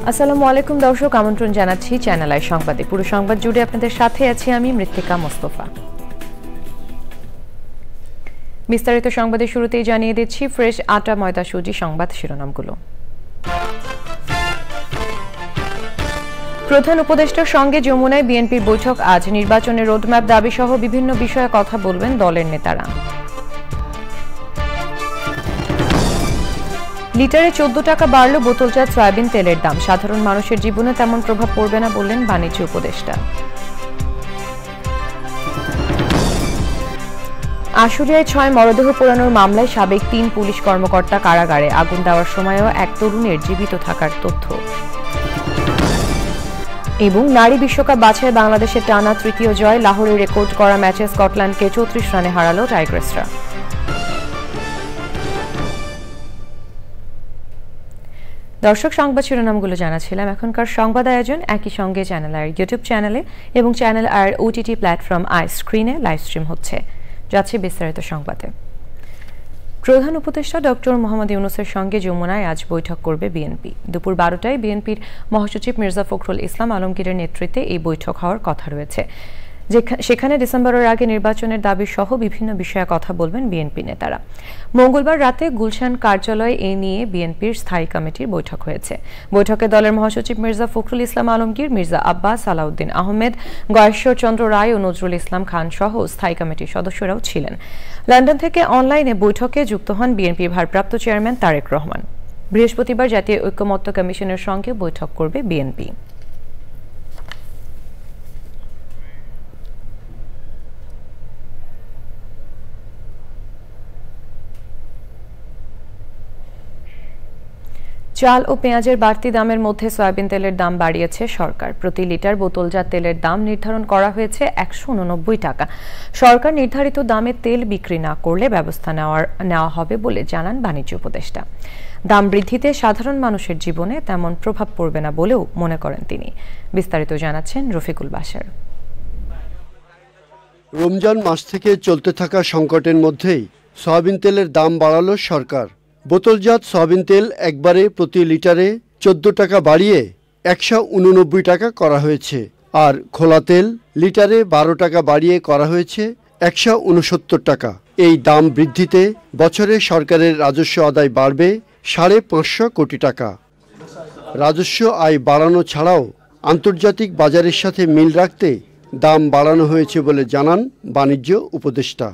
আসসালামু আলাইকুম দর্শক, আমন্ত্রণ জানাচ্ছি চ্যানেল আই সংবাদে। পুরো সংবাদ জুড়ে আপনাদের সাথে আছি আমি মৃত্তিকা মোস্তফা। বিস্তারিত সংবাদের শুরুতেই জানিয়ে দিচ্ছি ফ্রেশ আটা ময়দা সুজি সংবাদ শিরোনামগুলো। প্রধান উপদেষ্টার সঙ্গে যমুনায় বিএনপির বৈঠক আজ। নির্বাচনের রোডম্যাপ দাবি সহ বিভিন্ন বিষয়ে কথা বলবেন দলের নেতারা। লিটারে 14 টাকা বাড়ল বোতলজাত সয়াবিন তেলের দাম। সাধারণ মানুষের জীবনে তেমন প্রভাব পড়বে না বললেন বাণিজ্য উপদেষ্টা। আশুলিয়ায় 6 মরদেহ পোড়ানোর মামলায় সাবেক 3 পুলিশ কর্মকর্তা কারাগারে। আগুন দেওয়ার সময়ও এক তরুণের জীবিত থাকার তথ্য। এবং নারী বিশ্বকাপ বাছাইয়ে বাংলাদেশের টানা তৃতীয় জয়। লাহোরে রেকর্ড করা ম্যাচে স্কটল্যান্ডকে 34 রানে হারালো টাইগ্রেসরা। দর্শক, সংবাদ শিরোনামগুলো জানাছিলাম। এখনকার সংবাদ আয়োজন একই সঙ্গে চ্যানেল আর ইউটিউব চ্যানেলে এবং চ্যানেল আর ওটিটি প্ল্যাটফর্ম আই স্ক্রিনে লাইভ স্ট্রিম হচ্ছে। যাচ্ছে বিস্তারিত সংবাদে। প্রধান উপদেষ্টা ডক্টর মোহাম্মদ ইউনূসের সঙ্গে যমুনায় আজ বৈঠক করবে বিএনপি। দুপুর 12টায় বিএনপির মহাসচিব মির্জা ফখরুল ইসলাম আলমগীরের নেতৃত্বে এই বৈঠক হওয়ার কথা রয়েছে। সেখানে ডিসেম্বরের আগে নির্বাচনের দাবি সহ বিভিন্ন বিষয়ে কথা বলবেন বিএনপি নেতারা। মঙ্গলবার রাতে গুলশান কার্যালয়ে এ নিয়ে বিএনপির স্থায়ী কমিটির বৈঠক হয়েছে। বৈঠকে দলের মহাসচিব মির্জা ফখরুল ইসলাম আলমগীর, মির্জা আব্বাস, সালাউদ্দিন আহমেদ, গয়েশ্বর চন্দ্র রায় ও নজরুল ইসলাম খান সহ স্থায়ী কমিটির সদস্যরাও ছিলেন। লন্ডন থেকে অনলাইনে বৈঠকে যুক্ত হন বিএনপির ভারপ্রাপ্ত চেয়ারম্যান তারেক রহমান। বৃহস্পতিবার জাতীয় ঐকমত্য কমিশনের সঙ্গে বৈঠক করবে বিএনপি। চাল ও পেঁয়াজের বাড়তি দামের মধ্যে সয়াবিন তেলের দাম বাড়িয়েছে সরকার। প্রতি লিটার বোতলজাত তেলের দাম নির্ধারণ করা হয়েছে 189 টাকা। সরকার নির্ধারিত দামে তেল বিক্রি না করলে ব্যবস্থা নেওয়া হবে বলে জানান বাণিজ্য উপদেষ্টা। দাম বৃদ্ধিতে সাধারণ মানুষের জীবনে তেমন প্রভাব পড়বে না বলেও মনে করেন তিনি। বিস্তারিত জানাচ্ছেন রফিকুল বাশার। রমজান মাস থেকে চলতে থাকা সংকটের মধ্যেই সয়াবিন তেলের দাম বাড়ালো সরকার। বোতলজাত সয়াবিন তেল একবারে প্রতি লিটারে 14 টাকা বাড়িয়ে 189 টাকা করা হয়েছে, আর খোলা তেল লিটারে 12 টাকা বাড়িয়ে করা হয়েছে 169 টাকা। এই দাম বৃদ্ধিতে বছরে সরকারের রাজস্ব আদায় বাড়বে 550 কোটি টাকা। রাজস্ব আয় বাড়ানো ছাড়াও আন্তর্জাতিক বাজারের সাথে মিল রাখতে দাম বাড়ানো হয়েছে বলে জানান বাণিজ্য উপদেষ্টা।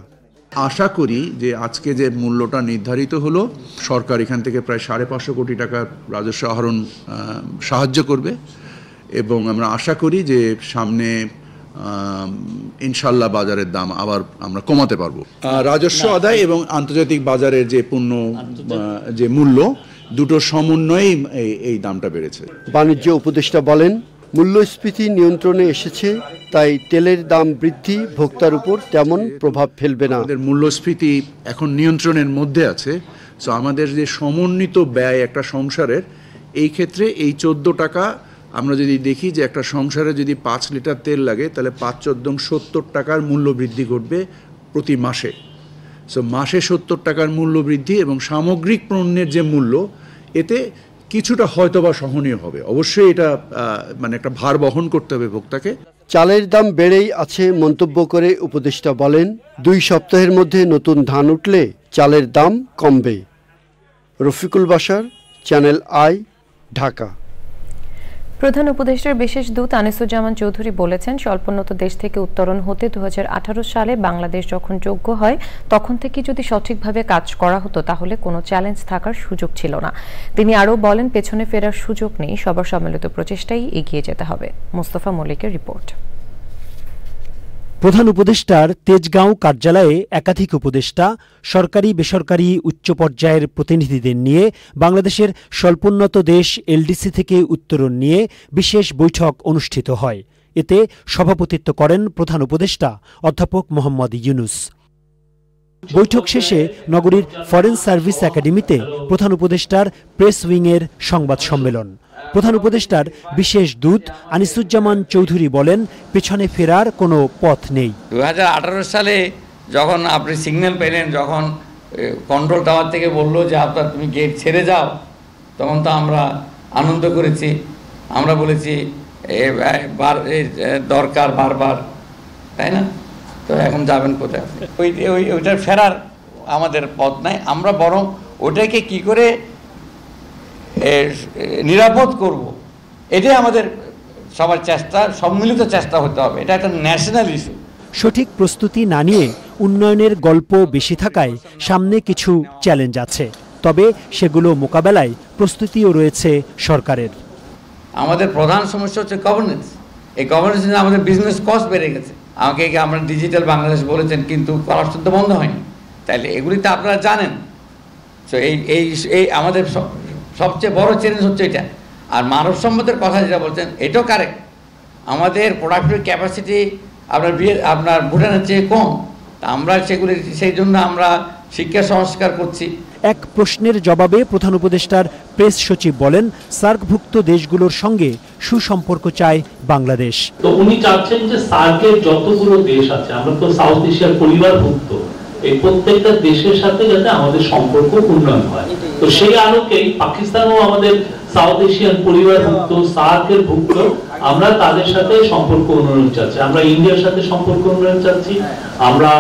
আশা করি যে আজকে যে মূল্যটা নির্ধারিত হলো, সরকার এখান থেকে প্রায় 550 কোটি টাকার রাজস্ব আহরণ সাহায্য করবে এবং আমরা আশা করি যে সামনে ইনশাল্লাহ বাজারের দাম আবার আমরা কমাতে পারবো। রাজস্ব আদায় এবং আন্তর্জাতিক বাজারের যে পণ্য যে মূল্য, দুটোর সমন্বয়েই এই দামটা বেড়েছে। বাণিজ্য উপদেষ্টা বলেন, মূল্যস্ফীতি নিয়ন্ত্রণে এসেছে, তাই তেলের দাম বৃদ্ধি ভোক্তার উপর তেমন প্রভাব ফেলবে না। আমাদের মূল্যস্ফীতি এখন নিয়ন্ত্রণের মধ্যে আছে। সো আমাদের যে সমন্বিত ব্যয় একটা সংসারের, এই ক্ষেত্রে এই 14 টাকা আমরা যদি দেখি যে একটা সংসারে যদি 5 লিটার তেল লাগে তাহলে 5×14 70 টাকার মূল্য বৃদ্ধি ঘটবে প্রতি মাসে। সো মাসে 70 টাকার মূল্য বৃদ্ধি এবং সামগ্রিক পণ্যের যে মূল্য, এতে কিছুটা হয়তোবা সহনীয় হবে। অবশ্যই এটা মানে একটা ভার বহন করতে হবে ভোক্তাকে। চালের দাম বেড়েই আছে মন্তব্য করে উপদেষ্টা বলেন, 2 সপ্তাহের মধ্যে নতুন ধান উঠলে চালের দাম কমবে। Rafiqul Bashar, channel i, Dhaka. প্রধান উপদেষ্টার বিশেষ দূত আনিসুজ্জামান চৌধুরী বলেছেন, স্বল্পোন্নত দেশ থেকে উত্তরণ হতে 2018 সালে বাংলাদেশ যখন যোগ্য হয় তখন থেকে যদি সঠিকভাবে কাজ করা হতো তাহলে কোনো চ্যালেঞ্জ থাকার সুযোগ ছিল না। তিনি আরও বলেন, পেছনে ফেরার সুযোগ নেই, সবার সম্মিলিত প্রচেষ্টায় এগিয়ে যেতে হবে। মোস্তফা মল্লিকের রিপোর্ট। প্রধান উপদেষ্টার তেজগাঁও কার্যালয়ে একাধিক উপদেষ্টা, সরকারি বেসরকারি উচ্চ পর্যায়ের প্রতিনিধিদের নিয়ে বাংলাদেশের স্বল্পোন্নত দেশ এলডিসি থেকে উত্তরণ নিয়ে বিশেষ বৈঠক অনুষ্ঠিত হয়। এতে সভাপতিত্ব করেন প্রধান উপদেষ্টা অধ্যাপক মোহাম্মদ ইউনূস। বৈঠক শেষে নগরীর ফরেন সার্ভিস একাডেমিতে প্রধান উপদেষ্টার প্রেস উইংয়ের সংবাদ সম্মেলন। প্রধান উপদেষ্টার বিশেষ দূত আনিসুজ্জামান চৌধুরী বলেন, পেছনে ফেরার কোনো পথ নেই। 2018 সালে যখন আপনি সিগন্যাল পেলেন, যখন কন্ট্রোল টাওয়ার থেকে বললো যে তুমি গেট ছেড়ে যাও, তখন তো আমরা আনন্দ করেছি। আমরা বলেছি দরকার বারবার, তাই না? তো এখন যাবেন কোথায়? ওইটার ফেরার আমাদের পথ নাই। আমরা বরং ওটাকে কি করে নিরাপদ করব, এটাই আমাদের সবার চেষ্টা, সম্মিলিত চেষ্টা হতে হবে। এটা একটা ন্যাশনাল ইস্যু। সঠিক প্রস্তুতি না নিয়ে উন্নয়নের গল্প বেশি থাকায় সামনে কিছু চ্যালেঞ্জ আছে, তবে সেগুলো মোকাবেলায় প্রস্তুতিও রয়েছে সরকারের। আমাদের প্রধান সমস্যা হচ্ছে গভর্নেন্স। এই গভর্নেন্স নিয়ে আমাদের বিজনেস কস্ট বেড়ে গেছে। আমাকে আমরা ডিজিটাল বাংলাদেশ বলেছেন, কিন্তু করাপশন তো বন্ধ হয়নি। তাইলে এগুলি তো আপনারা জানেন। তো এই আমাদের সবচেয়ে বড় চ্যালেঞ্জ হচ্ছে এটা। আর মানব সম্পদের কথা যেটা বলছেন, এটাও কারেক্ট। আমাদের প্রোডাক্টিভ ক্যাপাসিটি আপনার ভুটানের চেয়ে কম। আমরা সেগুলি, সেই জন্য আমরা শিক্ষা সংস্কার করছি। এক প্রশ্নের জবাবে প্রধান উপদেষ্টার প্রেস সচিব বলেন, সার্কভুক্ত দেশগুলোর সঙ্গে সুসম্পর্ক চায় বাংলাদেশ। তো উনি চাচ্ছেন যে সার্কের যতগুলো দেশ আছে, আমরা তো সাউথ এশিয়ার পরিবারভুক্ত, এই প্রত্যেকটা দেশের সাথে যাতে আমাদের সম্পর্ক উন্নয়ন হয়। তো সেই আলোকেই পাকিস্তানও আমাদের সাউথ এশিয়ান পরিবারভুক্ত, সার্কের ভুক্ত। আমরা তাদের সাথে সম্পর্ক উন্নয়ন চাচ্ছি, আমরা ইন্ডিয়ার সাথে সম্পর্ক উন্নয়ন চাচ্ছি, আমরা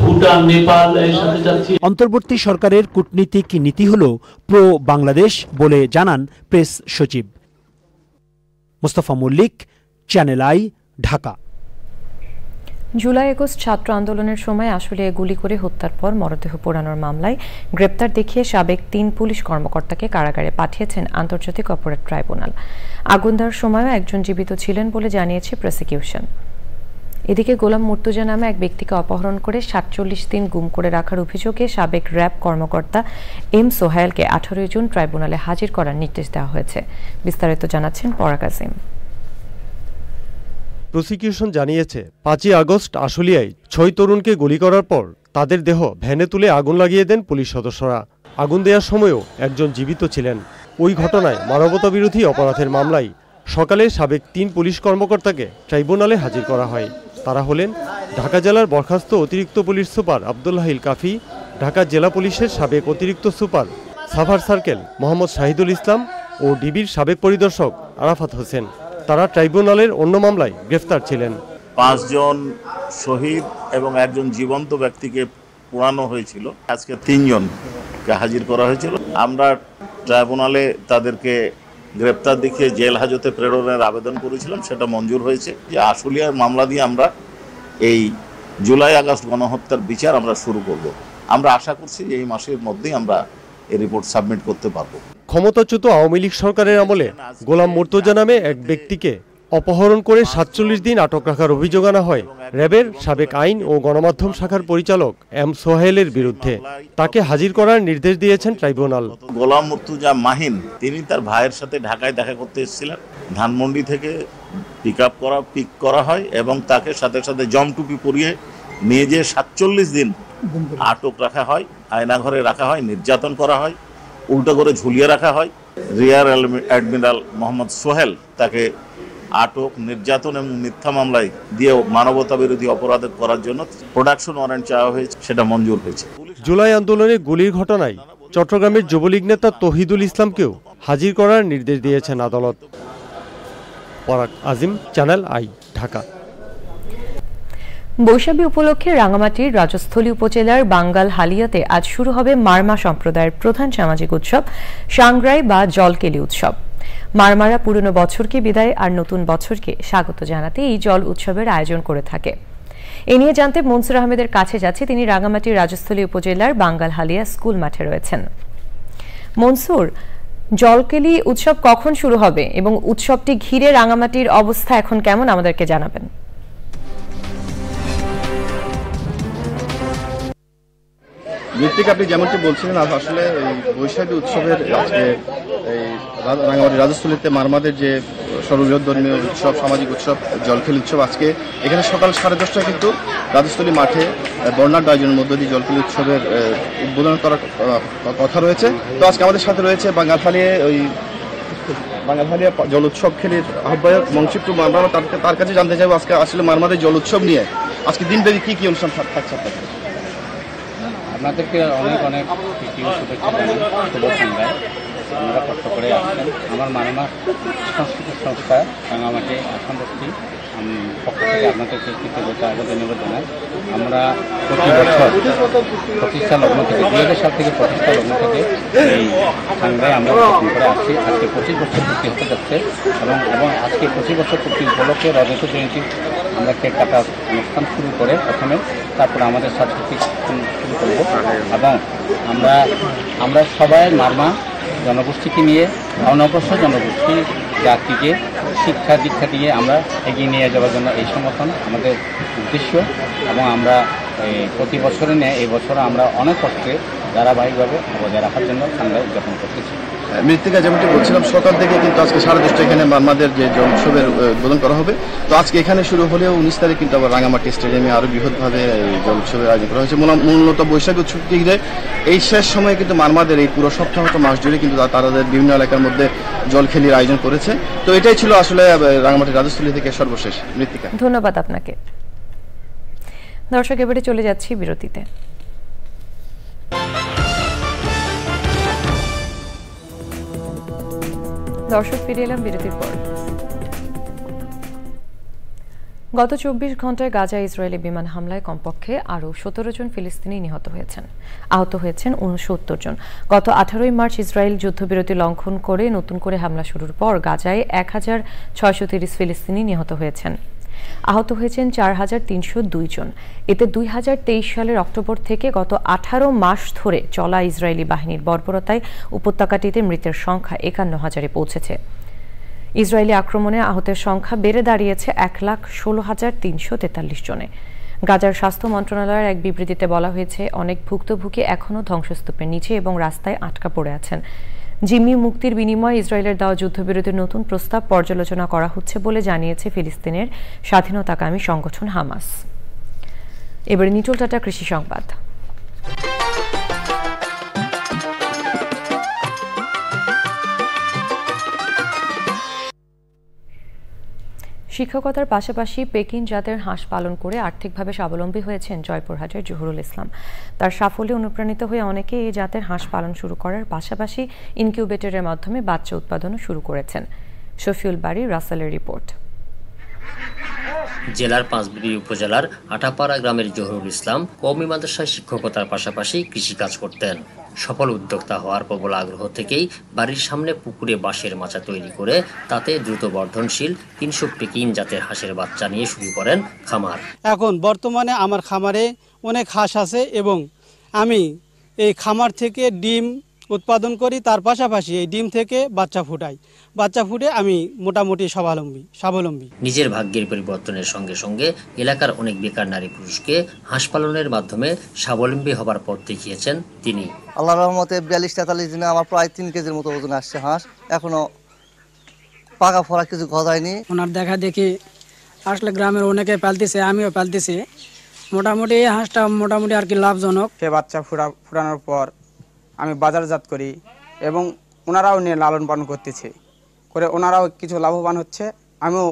ভুটান, নেপাল এর সাথে চাচ্ছি। অন্তর্বর্তী সরকারের কূটনীতিক নীতি হল প্রো বাংলাদেশ বলে জানান প্রেস সচিব। Mostafa Mallik, channel i, Dhaka. July August ছাত্র আন্দোলনের সময় আসলে গুলি করে হত্যার পর মরদেহ পোড়ানোর মামলায় গ্রেপ্তার দেখিয়ে সাবেক 3 পুলিশ কর্মকর্তাকে কারাগারে পাঠিয়েছেন আন্তর্জাতিক অপরাধ ট্রাইব্যুনাল। আগুন দেওয়ার সময়ও একজন জীবিত ছিলেন বলে জানিয়েছে প্রসিকিউশন। এদিকে গোলাম মুর্তুজা নামে এক ব্যক্তিকে অপহরণ করে 47 দিন গুম করে রাখার অভিযোগে সাবেক র্যাব কর্মকর্তা এম সোহাইলকে 18 জুন ট্রাইব্যুনালে হাজির করার নির্দেশ দেওয়া হয়েছে। বিস্তারিত জানাচ্ছেন পরাগ আসিম। প্রসিকিউশন জানিয়েছে, 5 আগস্ট আশুলিয়ায় 6 তরুণকে গুলি করার পর তাদের দেহ ভ্যানে তুলে আগুন লাগিয়ে দেন পুলিশ সদস্যরা। আগুন দেওয়ার সময়ও একজন জীবিত ছিলেন। ওই ঘটনায় মানবতাবিরোধী অপরাধের মামলায় সকালে সাবেক 3 পুলিশ কর্মকর্তাকে ট্রাইব্যুনালে হাজির করা হয়। তারা হলেন ঢাকা জেলার বরখাস্ত অতিরিক্ত পুলিশ সুপার আব্দুল্লাহ কাফি, ঢাকা জেলা পুলিশের সাবেক অতিরিক্ত সুপার সাভার সার্কেল মোহাম্মদ শাহিদুল ইসলাম ও ডিবির সাবেক পরিদর্শক আরাফাত হোসেন। তারা ট্রাইব্যুনালের অন্য মামলায় গ্রেফতার ছিলেন। 5 জন শহীদ এবং একজন জীবন্ত ব্যক্তিকে পোড়ানো হয়েছিল। আজকে 3 জনকে হাজির করা হয়েছিল। আমরা ট্রাইব্যুনালে তাদেরকে গ্রেপ্তার দেখিয়ে জেল হাজতে প্রেরণের আবেদন করেছিলাম, সেটা মঞ্জুর হয়েছে। যে আশুলিয়ার মামলা দিয়ে আমরা এই জুলাই আগস্ট গণহত্যার বিচার আমরা শুরু করব। আমরা আশা করছি যে এই মাসের মধ্যেই আমরা এই রিপোর্ট সাবমিট করতে পারবো। ক্ষমতাচ্যুত আওয়ামী লীগ সরকারের আমলে গোলাম মুর্তজা নামে এক ব্যক্তিকে অপহরণ করে 47 দিন আটক রাখার অভিযোগ আনা হয় র্যাবের সাবেক আইন ও গণমাধ্যম শাখার পরিচালক এম সোহেলের বিরুদ্ধে। তাকে হাজির করার নির্দেশ দিয়েছেন ট্রাইব্যুনাল। গোলাম মুর্তজা মাহিন, তিনি তার ভাইয়ের সাথে ঢাকায় দেখা করতে এসেছিলেন। ধানমন্ডি থেকে পিক করা হয় এবং তাকে সাথে সাথে জমটুপি পরিয়ে নিয়ে যেয়ে 47 দিন আটক রাখা হয়, আয়নাঘরে রাখা হয়, নির্যাতন করা হয়, উল্টো করে ঝুলিয়ে রাখা হয়। রিয়ার অ্যাডমিরাল মোহাম্মদ সোহেল তাকে আটক, নির্যাতন এবং মিথ্যা মামলায় দিয়ে মানবতা বিরোধী অপরাধ করার জন্য প্রোডাকশন ওয়ারেন্ট চাওয়া হয়েছে, সেটা মঞ্জুর হয়েছে। জুলাই আন্দোলনে গুলির ঘটনায় চট্টগ্রামের যুবলীগ নেতা তহিদুল ইসলামকেও হাজির করার নির্দেশ দিয়েছেন আদালত। পরাগ আজিম, চ্যানেল আই, ঢাকা। বৈশাখী উপলক্ষে রাঙামাটির রাজস্থলী উপজেলার বাঙ্গাল হালিয়াতে আজ শুরু হবে মারমা সম্প্রদায়ের প্রধান সামাজিক উৎসব সাংগ্রাই বা জলকেলি উৎসব। মারমারা পুরনো বছরকে বিদায় আর নতুন বছরকে স্বাগত জানাতে এই জল উৎসবের আয়োজন করে থাকে। এ নিয়ে জানতে মনসুর আহমেদের কাছে যাচ্ছে, তিনি রাঙামাটির রাজস্থলী উপজেলার বাঙ্গাল হালিয়া স্কুল মাঠে রয়েছেন। মনসুর, জলকেলি উৎসব কখন শুরু হবে এবং উৎসবটি ঘিরে রাঙামাটির অবস্থা এখন কেমন আমাদেরকে জানাবেন। মৃত্তিকা, আপনি যেমনটি বলছিলেন আসলে এই বৈশাখী উৎসবের আজকে এই রাঙামাটি রাজস্থলীতে মারমাদের যে সর্ববৃহৎ ধর্মীয় উৎসব, সামাজিক উৎসব, জলখেল উৎসব, আজকে এখানে সকাল 10:30টায় কিন্তু রাজস্থলী মাঠে বর্ণাঢ্য আয়োজনের মধ্য দিয়ে জলখেল উৎসবের উদ্বোধন করার কথা রয়েছে। তো আজকে আমাদের সাথে রয়েছে বাঙালহালিয়া জল উৎসব খেলির আহ্বায়ক মংচিপ্টু মারমা। তার কাছে জানতে চাইবো আজকে আসলে মারমাদের জল উৎসব নিয়ে আজকে দিনব্যাপী কি অনুষ্ঠান থাকছে আপনাদের? আপনাদেরকে অনেক অনেক শুভেচ্ছা জানাই। আপনারা কষ্ট করে আসছেন। আমার মারমা সাংস্কৃতিক সংস্থা রাঙামাটি আসামবস্তি পক্ষ থেকে আপনাদেরকে কৃতজ্ঞতা ধন্যবাদ জানাই। আমরা প্রতি বছর প্রতিষ্ঠা লগ্ন থেকে 2000 সাল থেকে প্রতিষ্ঠা লগ্ন থেকে এই সাংবায় আমরা গঠন করে আসছি। আজকে 25 বছর পূর্তি হতে যাচ্ছে এবং আজকে 25 বছর পূর্তি উপলক্ষে রজত জয়ন্তী আমরা কেক কাটার অনুষ্ঠান শুরু করে প্রথমে, তারপরে আমাদের সাংস্কৃতিক শুরু করব। এবং আমরা সবাই মারমা জনগোষ্ঠীকে নিয়ে অনগ্রসর জনগোষ্ঠী জাতিকে শিক্ষা দীক্ষা দিয়ে আমরা এগিয়ে নিয়ে যাওয়ার জন্য এই সংগঠন আমাদের উদ্দেশ্য। এবং আমরা প্রতি বছরে নেয় এই বছর আমরা অনেক কষ্টে ধারাবাহিকভাবে বজায় রাখার জন্য আমরা উদযাপন করতেছি। মৃত্তিকা, যেমনটি বলছিলাম সকাল থেকে কিন্তু আজকে 10:30 এখানে মারমাদের যে জল উৎসবের উদ্বোধন করা হবে। তো আজকে এখানে শুরু হলেও 19 তারিখ কিন্তু আবার রাঙামাটি স্টেডিয়ামে আরও বৃহৎভাবে জল উৎসবের আয়োজন করা হয়েছে। মূলত বৈশাখী উৎসবকে ঘিরে এই শেষ সময়ে কিন্তু মারমাদের এই পুরো সপ্তাহটা মাস জুড়ে কিন্তু তাদের বিভিন্ন এলাকার মধ্যে জল খেলির আয়োজন করেছে। তো এটাই ছিল আসলে রাঙামাটি রাজস্থলী থেকে সর্বশেষ। মৃত্তিকা, ধন্যবাদ আপনাকে। দর্শক, এবারে চলে যাচ্ছি বিরতিতে। দর্শক, ফিরে এলাম বিরতির পর। গত 24 ঘন্টায় গাজা ইসরায়েলি বিমান হামলায় কমপক্ষে আরও 17 জন ফিলিস্তিনি নিহত হয়েছেন, আহত হয়েছেন 69 জন। গত 18 মার্চ ইসরায়েল যুদ্ধবিরতি লঙ্ঘন করে নতুন করে হামলা শুরুর পর গাজায় 1630 ফিলিস্তিনি নিহত হয়েছেন, আহত হয়েছেন 4302 জন। এতে 2023 সালের অক্টোবর থেকে গত 18 মাস ধরে চলা ইসরায়েলি বাহিনীর বর্বরতায় উপত্যকাটিতে মৃতের সংখ্যা 51,000-এ পৌঁছেছে। ইসরায়েলি আক্রমণে আহতের সংখ্যা বেড়ে দাঁড়িয়েছে 1,16,343 জনে। গাজার স্বাস্থ্য মন্ত্রণালয়ের এক বিবৃতিতে বলা হয়েছে, অনেক ভুক্তভোগী এখনও ধ্বংসস্তূপের নিচে এবং রাস্তায় আটকা পড়ে আছেন। জিম্মি মুক্তির বিনিময়ে ইসরায়েলের দেওয়া যুদ্ধবিরতির নতুন প্রস্তাব পর্যালোচনা করা হচ্ছে বলে জানিয়েছে ফিলিস্তিনের স্বাধীনতাকামী সংগঠন হামাস। এবারে নিটোল টাটা কৃষি সংবাদ। শিক্ষকতার পাশাপাশি পেকিন জাতের হাঁস পালন করে আর্থিকভাবে স্বাবলম্বী হয়েছেন জয়পুরহাটের জহুরুল ইসলাম। তার সাফল্যে অনুপ্রাণিত হয়ে অনেকে এই জাতের হাঁস পালন শুরু করার পাশাপাশি ইনকিউবেটরের মাধ্যমে বাচ্চা উৎপাদনও শুরু করেছেন। শফিউল বাড়ি, রাসেলের রিপোর্ট। জেলার পাঁচবিবি উপজেলার আটাপাড়া গ্রামের জহুরুল ইসলাম কওমি মাদ্রাসায় শিক্ষকতার পাশাপাশি কৃষিকাজ করতেন। সফল উদ্যোক্তা হওয়ার প্রবল আগ্রহ থেকেই বাড়ির সামনে পুকুরে বাঁশের মাচা তৈরি করে তাতে দ্রুত বর্ধনশীল 300 পেকিন জাতের হাঁসের বাচ্চা নিয়ে শুরু করেন খামার। এখন বর্তমানে আমার খামারে অনেক হাঁস আছে এবং আমি এই খামার থেকে ডিম উৎপাদন করি, তার পাশাপাশি এই ডিম থেকে বাচ্চা ফুটে আমি মোটামুটি স্বাবলম্বী। নিজের ভাগ্যের পরিবর্তনের সঙ্গে সঙ্গে এলাকার অনেক বেকার নারী পুরুষকে হাঁস পালনের মাধ্যমে স্বাবলম্বী হবার পথ দেখিয়েছেন তিনি। আল্লাহর রহমতে 42-43 দিনে আমার প্রায় 3 কেজির মতো ওজন আসছে হাঁস। এখনো পাকা ফোড়া কিছু গজায়নি। ওনার দেখা দেখি আসলে গ্রামের অনেকে পালতেছে, আমিও পালতেছি। মোটামুটি এই হাঁসটা মোটামুটি আর কি লাভজনক। সে বাচ্চা ফুটানোর পর আমি বাজারজাত করি এবং ওনারাও নিয়ে লালন পালন করতেছে, করে ওনারাও কিছু লাভবান হচ্ছে, আমিও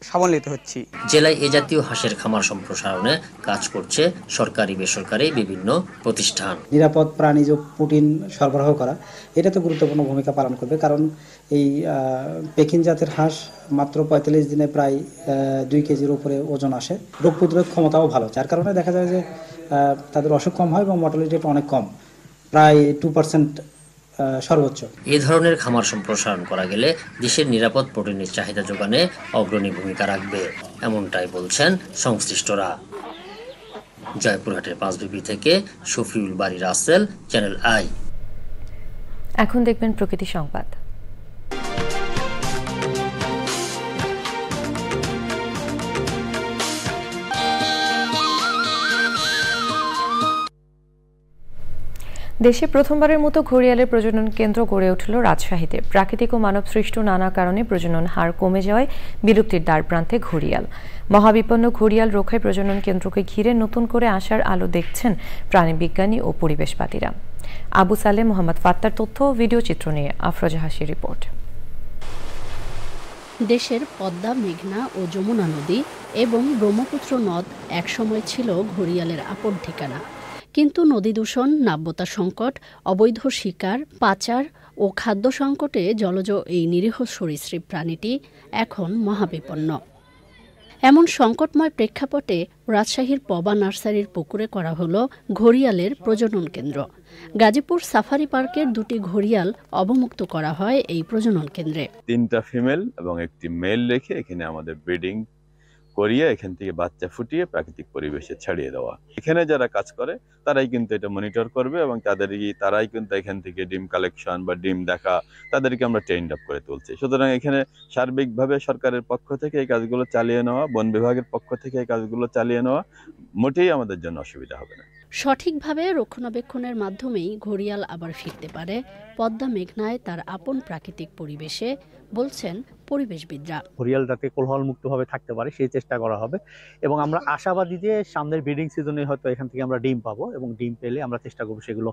স্বাবলম্বিত হচ্ছি। জেলায় এ জাতীয় হাঁসের খামার সম্প্রসারণে কাজ করছে সরকারি বেসরকারি বিভিন্ন প্রতিষ্ঠান। নিরাপদ প্রাণীজ প্রোটিন সরবরাহ করা এটা তো গুরুত্বপূর্ণ ভূমিকা পালন করবে, কারণ এই পেকিন জাতের হাঁস মাত্র 45 দিনে প্রায় 2 কেজির উপরে ওজন আসে। রোগ প্রতিরোধ ক্ষমতাও ভালো, যার কারণে দেখা যায় যে তাদের অসুখ কম হয় এবং মর্টালিটি রেট অনেক কম, প্রায় 2% সর্বোচ্চ। এই ধরনের খামার সম্প্রসারণ করা গেলে দেশের নিরাপদ প্রোটিনের চাহিদা যোগানে অগ্রণী ভূমিকা রাখবে, এমনটাই বলছেন সংশ্লিষ্টরা। জয়পুরহাটের পাঁচবিবি থেকে শফিউল বাড়ি, রাসেল, চ্যানেল আই। এখন দেখবেন প্রকৃতি সংবাদ। দেশে প্রথমবারের মতো ঘড়িয়ালের প্রজনন কেন্দ্র গড়ে উঠল রাজশাহীতে। প্রাকৃতিক ও মানব সৃষ্ট নানা কারণে প্রজনন হার কমে যাওয়ায় বিলুপ্তির দ্বারপ্রান্তে ঘড়িয়াল। মহাবিপন্ন ঘড়িয়াল রক্ষায় প্রজনন কেন্দ্রকে ঘিরে নতুন করে আশার আলো দেখছেন প্রাণীবিজ্ঞানী ও পরিবেশবাদীরা। আবু সালে মোহাম্মদ ফাত্তার তথ্য ও ভিডিও চিত্র নিয়ে আফরোজা হাসির রিপোর্ট। দেশের পদ্মা, মেঘনা ও যমুনা নদী এবং ব্রহ্মপুত্র নদ একসময় ছিল ঘড়িয়ালের আপন ঠিকানা। কিন্তু নদী দূষণ, নাব্যতা সংকট, অবৈধ শিকার, পাচার ও খাদ্য সংকটে জলজ এই নিরীহ সরীসৃপ প্রাণীটি এখন মহাবিপন্ন। এমন সংকটময় প্রেক্ষাপটে রাজশাহীর পবা নার্সারির পুকুরে করা হলো ঘড়িয়ালের প্রজনন কেন্দ্র। গাজীপুর সাফারি পার্কের দুটি ঘড়িয়াল অবমুক্ত করা হয় এই প্রজনন কেন্দ্রে। 3টা ফিমেল এবং একটি মেল রেখে এখানে আমাদের ব্রিডিং করিয়ে এখান থেকে বাচ্চা ফুটিয়ে প্রাকৃতিক পরিবেশে ছাড়িয়ে দেওয়া। এখানে যারা কাজ করে তারাই কিন্তু এটা মনিটর করবে এবং তারাই কিন্তু এখান থেকে ডিম কালেকশন বা ডিম দেখা তাদেরকে আমরা ট্রেন্ড আপ করে তুলছি। সুতরাং এখানে সার্বিকভাবে সরকারের পক্ষ থেকে এই কাজগুলো চালিয়ে নেওয়া, বন বিভাগের পক্ষ থেকে এই কাজগুলো চালিয়ে নেওয়া মোটেই আমাদের জন্য অসুবিধা হবে না। সঠিকভাবে রক্ষণাবেক্ষণের মাধ্যমেই ঘড়িয়াল আবার ফিরতে পারে পদ্মা মেঘনায় তার আপন প্রাকৃতিক পরিবেশে, বলছেন পরিবেশবিদরা। ঘড়িয়াল যাতে কোলাহলমুক্তভাবে থাকতে পারে সেই চেষ্টা করা হবে এবং আমরা আশাবাদী যে সামনের ব্রিডিং সিজনে হয়তো এখান থেকে আমরা ডিম পাবো এবং ডিম পেলে আমরা চেষ্টা করবো সেগুলো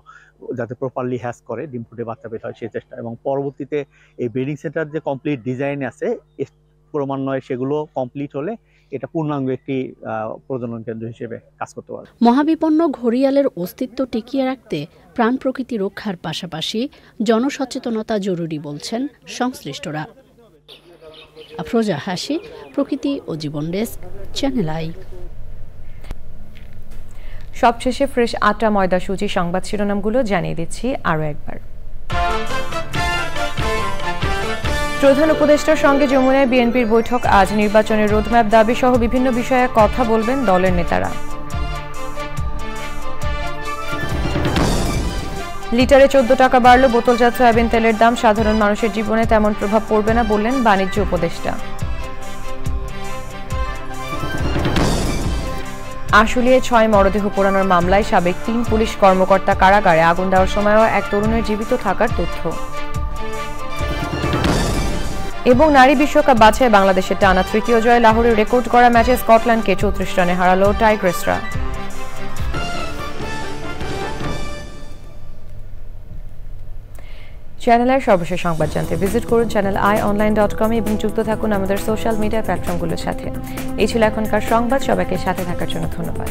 যাতে প্রপারলি হ্যাচ করে ডিম ফুটে বাচ্চা পেতে হয় সেই চেষ্টা, এবং পরবর্তীতে এই ব্রিডিং সেন্টার যে কমপ্লিট ডিজাইন আছে ক্রমান্বয়ে সেগুলো কমপ্লিট হলে এটা পূর্ণাঙ্গ একটি প্রজনন কেন্দ্র হিসেবে কাজ করতে পারে। মহাবিপন্ন ঘড়িয়ালের অস্তিত্ব টিকিয়ে রাখতে প্রাণ প্রকৃতি রক্ষার পাশাপাশি জনসচেতনতা জরুরি বলছেন সংশ্লিষ্টরা। আফরোজা হাসি, প্রকৃতি ও জীবন ডেস্ক, চ্যানেল আই। সবশেষে ফ্রেশ আটা, ময়দা, সুজি সংবাদ শিরোনামগুলো জানিয়ে দিচ্ছি আরও একবার। প্রধান উপদেষ্টার সঙ্গে যমুনায় বিএনপির বৈঠক আজ। নির্বাচনের রোডম্যাপ দাবি সহ বিভিন্ন বিষয়ে কথা বলবেন দলের নেতারা। লিটারে 14 টাকা বাড়ল বোতলজাত সয়াবিন তেলের দাম। সাধারণ মানুষের জীবনে তেমন প্রভাব পড়বে না বললেন বাণিজ্য উপদেষ্টা। আশুলিয়ায় 6 মরদেহ পোড়ানোর মামলায় সাবেক 3 পুলিশ কর্মকর্তা কারাগারে। আগুন দেওয়ার সময়ও এক তরুণের জীবিত থাকার তথ্য। এবং নারী বিশ্বকাপ বাছাই বাংলাদেশের টানা তৃতীয় জয়। লাহোরে রেকর্ড করা ম্যাচে স্কটল্যান্ডকে 34 রানে হারালো টাইগ্রেসরা। চ্যানেলের সর্বশেষ সংবাদ জানতে ভিজিট করুন channelionline.com এবং যুক্ত থাকুন আমাদের সোশ্যাল মিডিয়া প্ল্যাটফর্মগুলোর সাথে। এই ছিল এখনকার সংবাদ। সবাইকে সাথে থাকার জন্য ধন্যবাদ।